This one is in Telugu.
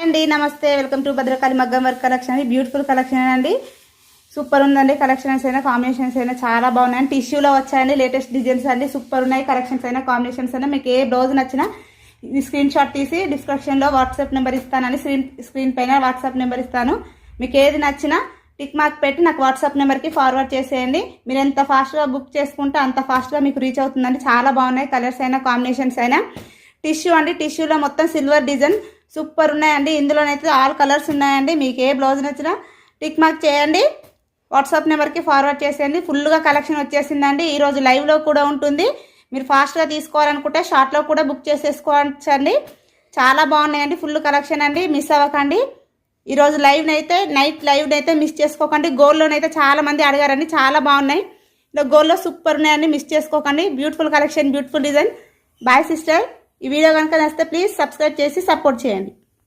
అండి నమస్తే వెల్కమ్ టు భద్రకాళి మగ్గం వర్క్ కలెక్షన్. బ్యూటిఫుల్ కలెక్షన్ అండి, సూపర్ ఉందండి. కలెక్షన్స్ అయినా కాంబినేషన్స్ అయినా చాలా బాగున్నాయి. టిష్యూలో వచ్చాయండి లేటెస్ట్ డిజైన్స్ అండి, సూపర్ ఉన్నాయి. కలెక్షన్స్ అయినా కాంబినేషన్స్ అయినా మీకు ఏ బ్లౌజ్ నచ్చినా స్క్రీన్ షాట్ తీసి డిస్క్రిప్షన్లో వాట్సాప్ నెంబర్ ఇస్తానని స్క్రీన్ పైన వాట్సాప్ నెంబర్ ఇస్తాను. మీకు ఏది నచ్చినా టిక్ మార్క్ పెట్టి నాకు వాట్సాప్ నెంబర్కి ఫార్వర్డ్ చేసేయండి. మీరు ఎంత ఫాస్ట్గా బుక్ చేసుకుంటే అంత ఫాస్ట్గా మీకు రీచ్ అవుతుందండి. చాలా బాగున్నాయి కలర్స్ అయినా కాంబినేషన్స్ అయినా. టిష్యూ అండి, టిష్యూలో మొత్తం సిల్వర్ డిజైన్ సూపర్ ఉన్నాయండి. ఇందులోనైతే ఆల్ కలర్స్ ఉన్నాయండి. మీకు ఏ బ్లౌజ్ నచ్చినా టిక్ మార్క్ చేయండి, వాట్సాప్ నెంబర్కి ఫార్వర్డ్ చేసేయండి. ఫుల్గా కలెక్షన్ వచ్చేసిందండి. ఈరోజు లైవ్లో కూడా ఉంటుంది. మీరు ఫాస్ట్గా తీసుకోవాలనుకుంటే షార్ట్లో కూడా బుక్ చేసేసుకోవచ్చండి. చాలా బాగున్నాయండి, ఫుల్ కలెక్షన్ అండి. మిస్ అవ్వకండి. ఈరోజు నైట్ లైవ్నైతే మిస్ చేసుకోకండి. గోల్డ్లోనైతే చాలా మంది అడిగారండి, చాలా బాగున్నాయి. ఇలా గోల్డ్లో సూపర్ ఉన్నాయండి, మిస్ చేసుకోకండి. Beautiful collection, beautiful design. Bye sister. ఈ వీడియో కనుక నచ్చితే ప్లీజ్ సబ్స్క్రైబ్ చేసి సపోర్ట్ చేయండి.